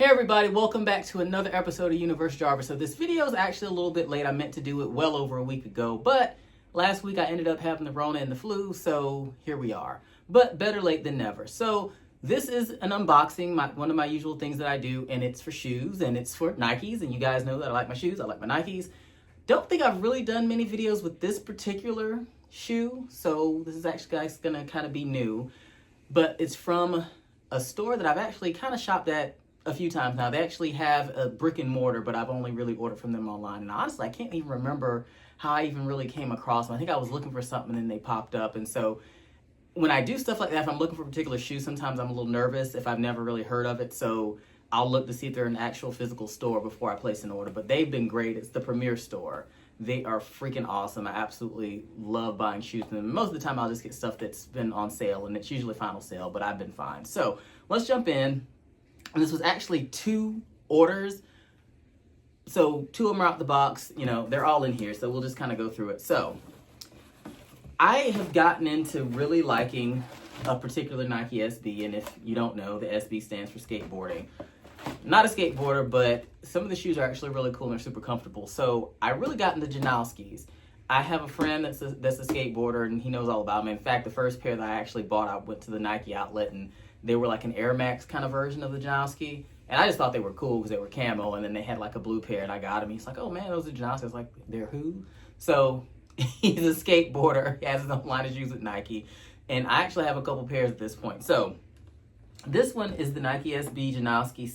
Hey everybody, welcome back to another episode of Universe Jarvis. So this video is actually a little bit late. I meant to do it well over a week ago, but last week I ended up having the Rona and the flu, so here we are. But better late than never. So this is an unboxing, one of my usual things that I do, and it's for shoes, and it's for Nikes, and you guys know that I like my shoes, I like my Nikes. Don't think I've really done many videos with this particular shoe, so this is actually gonna kind of be new, but it's from a store that I've actually kind of shopped at a few times now. They actually have a brick and mortar, but I've only really ordered from them online. And honestly, I can't even remember how I even really came across them. I think I was looking for something and they popped up. And so when I do stuff like that, if I'm looking for a particular shoe, sometimes I'm a little nervous if I've never really heard of it. So I'll look to see if they're in an actual physical store before I place an order. But they've been great. It's the Premier store. They are freaking awesome. I absolutely love buying shoes from them. Most of the time I'll just get stuff that's been on sale, and it's usually final sale, but I've been fine. So let's jump in. And this was actually 2 orders. So 2 of them are out the box. You know, they're all in here. So we'll just kind of go through it. So I have gotten into really liking a particular Nike SB. And if you don't know, the SB stands for skateboarding. Not a skateboarder, but some of the shoes are actually really cool and they're super comfortable. So I really got into Janoskis. I have a friend that's a skateboarder, and he knows all about them. In fact, the first pair that I actually bought, I went to the Nike outlet, and they were like an Air Max kind of version of the Janoski. And I just thought they were cool because they were camo, and then they had like a blue pair, and I got them. He's like, oh man, those are Janoski. I was like, they're who? So he's a skateboarder. He has his own line of shoes with Nike. And I actually have a couple pairs at this point. So this one is the Nike SB Janoski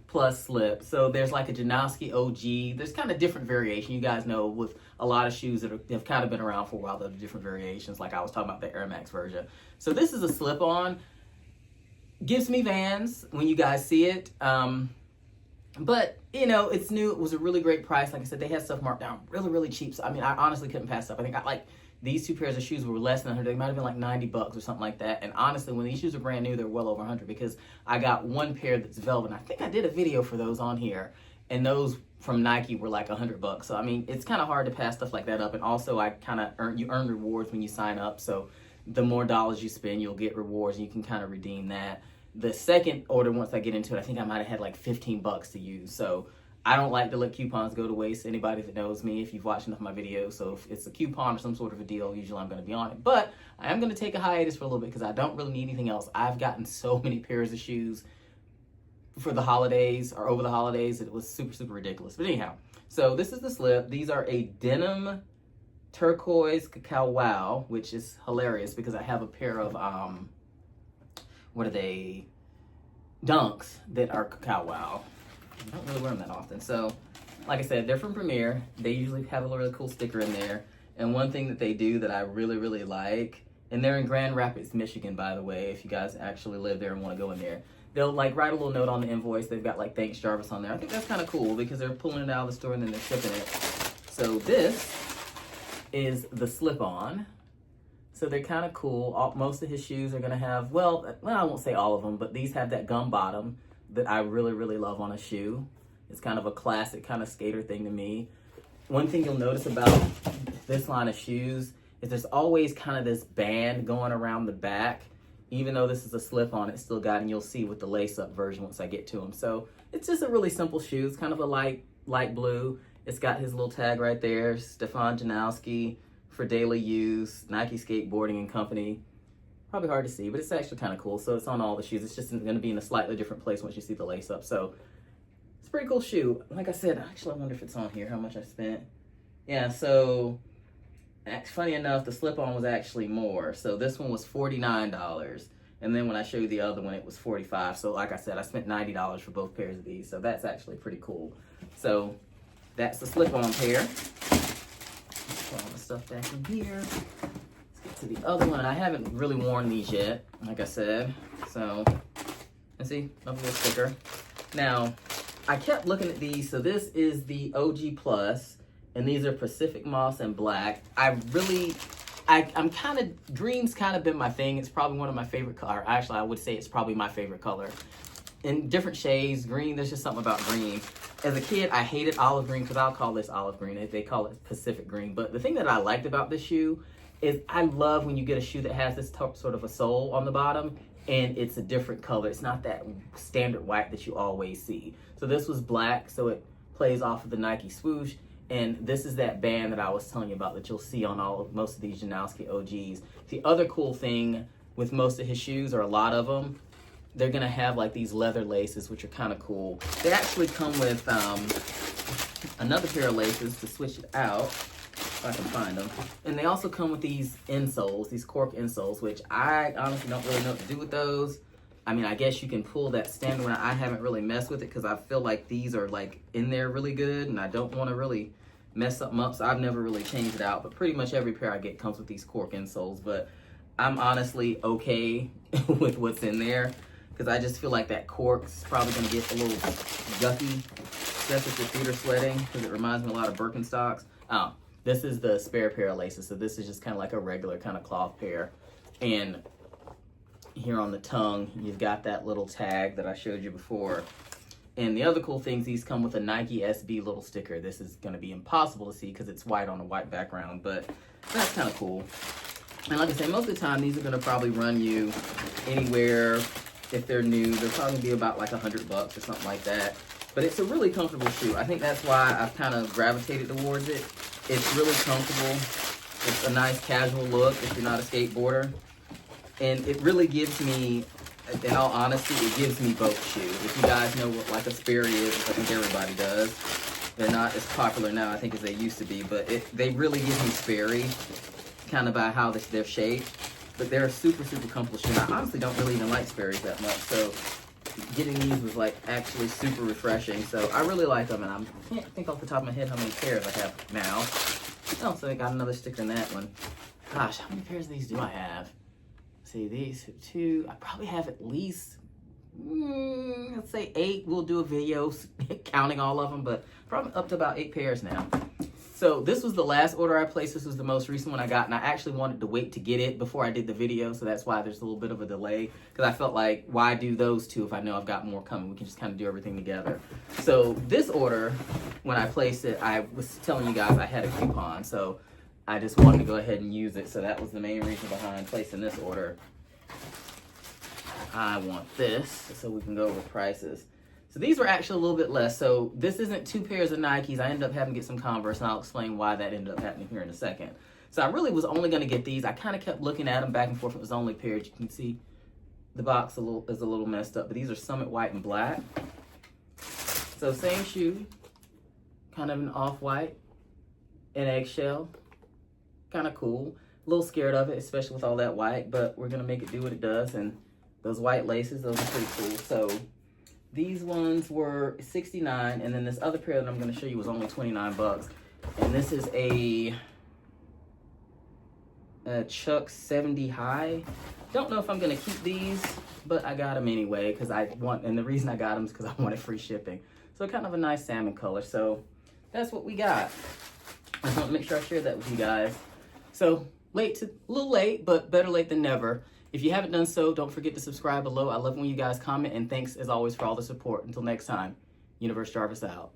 Plus Slip. So there's like a Janoski OG. There's kind of different variation. You guys know with a lot of shoes that have kind of been around for a while, there are different variations. Like I was talking about the Air Max version. So this is a slip-on. Gives me Vans when you guys see it. But, you know, it's new. It was a really great price. Like I said, they had stuff marked down really, really cheap. So, I mean, I honestly couldn't pass up. I think these 2 pairs of shoes were less than 100. They might have been like $90 or something like that. And honestly, when these shoes are brand new, they're well over 100 because I got one pair that's velvet. And I think I did a video for those on here. And those from Nike were like $100. So, I mean, it's kind of hard to pass stuff like that up. And also, you earn rewards when you sign up. So the more dollars you spend, you'll get rewards, and you can kind of redeem that. The second order, once I get into it, I think I might have had like $15 to use. So I don't like to let coupons go to waste. Anybody that knows me, if you've watched enough of my videos, so if it's a coupon or some sort of a deal, usually I'm going to be on it. But I am going to take a hiatus for a little bit because I don't really need anything else. I've gotten so many pairs of shoes for the holidays or over the holidays. It was super, super ridiculous. But anyhow, so this is the slip. These are a denim turquoise cacao wow, which is hilarious because I have a pair of what are they? Dunks that are cacao wow. I don't really wear them that often. So, like I said, they're from Premier. They usually have a really cool sticker in there. And one thing that they do that I really, really like, and they're in Grand Rapids, Michigan, by the way, if you guys actually live there and want to go in there. They'll like write a little note on the invoice. They've got like thanks Jarvis on there. I think that's kind of cool because they're pulling it out of the store and then they're shipping it. So this is the slip-on. So they're kind of cool. Most of his shoes are going to have, well, I won't say all of them, but these have that gum bottom that I really, really love on a shoe. It's kind of a classic kind of skater thing to me. One thing you'll notice about this line of shoes is there's always kind of this band going around the back. Even though this is a slip-on, it's still got, and you'll see with the lace-up version once I get to them. So it's just a really simple shoe. It's kind of a light blue. It's got his little tag right there, Stefan Janoski. For daily use, Nike Skateboarding and Company. Probably hard to see, but it's actually kind of cool. So it's on all the shoes. It's just going to be in a slightly different place once you see the lace up. So it's a pretty cool shoe. Like I said, actually, I wonder if it's on here, how much I spent. Yeah, so funny enough, the slip-on was actually more. So this one was $49. And then when I show you the other one, it was $45. So like I said, I spent $90 for both pairs of these. So that's actually pretty cool. So that's the slip-on pair. Put all the stuff back in here. Let's get to the other one. I haven't really worn these yet, like I said. So, let's see, another little sticker. Now, I kept looking at these. So this is the OG Plus, and these are Pacific Moss and Black. I'm kind of, green's kind of been my thing. It's probably one of my favorite colors. Actually, I would say it's probably my favorite color. In different shades, green, there's just something about green. As a kid, I hated olive green because I'll call this olive green. They call it Pacific green. But the thing that I liked about this shoe is I love when you get a shoe that has this sort of a sole on the bottom and it's a different color. It's not that standard white that you always see. So this was black, so it plays off of the Nike swoosh. And this is that band that I was telling you about that you'll see on most of these Janoski OGs. The other cool thing with most of his shoes, or a lot of them, they're gonna have like these leather laces, which are kind of cool. They actually come with another pair of laces to switch it out, if I can find them. And they also come with these insoles, these cork insoles, which I honestly don't really know what to do with those. I mean, I guess you can pull that standard one. I haven't really messed with it because I feel like these are like in there really good, and I don't want to really mess something up, so I've never really changed it out. But pretty much every pair I get comes with these cork insoles, but I'm honestly okay with what's in there because I just feel like that cork's probably going to get a little yucky, especially if your feet are sweating, because it reminds me a lot of Birkenstocks. Oh, this is the spare pair of laces, so this is just kind of like a regular kind of cloth pair. And here on the tongue, you've got that little tag that I showed you before. And the other cool things, these come with a Nike SB little sticker. This is going to be impossible to see because it's white on a white background, but that's kind of cool. And like I say, most of the time, these are going to probably run you anywhere. If they're new, they'll probably be about like $100 or something like that. But it's a really comfortable shoe. I think that's why I've kind of gravitated towards it. It's really comfortable. It's a nice casual look if you're not a skateboarder. And it really gives me, in all honesty, it gives me both shoes. If you guys know what like a Sperry is, I think everybody does. They're not as popular now, I think, as they used to be, but they really give me Sperry, kind of by how they're shaped. But they're a super, super comfortable shoe. I honestly don't really even like Sperry's that much, so getting these was like actually super refreshing. So I really like them, and I can't think off the top of my head how many pairs I have now. Oh, so I got another sticker in that one. Gosh, how many pairs of these do I have? See, these two, I probably have at least, let's say 8. We'll do a video counting all of them, but probably up to about 8 pairs now. So this was the last order I placed. This was the most recent one I got, and I actually wanted to wait to get it before I did the video, so that's why there's a little bit of a delay, because I felt like, why do those two if I know I've got more coming? We can just kind of do everything together. So this order, when I placed it, I was telling you guys I had a coupon, so I just wanted to go ahead and use it, so that was the main reason behind placing this order. I want this, so we can go over prices. So these were actually a little bit less. So this isn't 2 pairs of Nikes. I ended up having to get some Converse, and I'll explain why that ended up happening here in a second. So I really was only going to get these. I kind of kept looking at them back and forth. It was only pairs. You can see the box is a little messed up, but these are Summit White and Black. So same shoe, kind of an off-white and eggshell. Kind of cool. A little scared of it, especially with all that white, but we're going to make it do what it does. And those white laces, those are pretty cool. So these ones were $69, and then this other pair that I'm going to show you was only $29. And this is a Chuck 70 high. Don't know if I'm going to keep these, but I got them anyway because and the reason I got them is because I wanted free shipping. So kind of a nice salmon color. So that's what we got. I just want to make sure I share that with you guys. So a little late, but better late than never. If you haven't done so, don't forget to subscribe below. I love when you guys comment, and thanks as always for all the support. Until next time, Universe Jarvis out.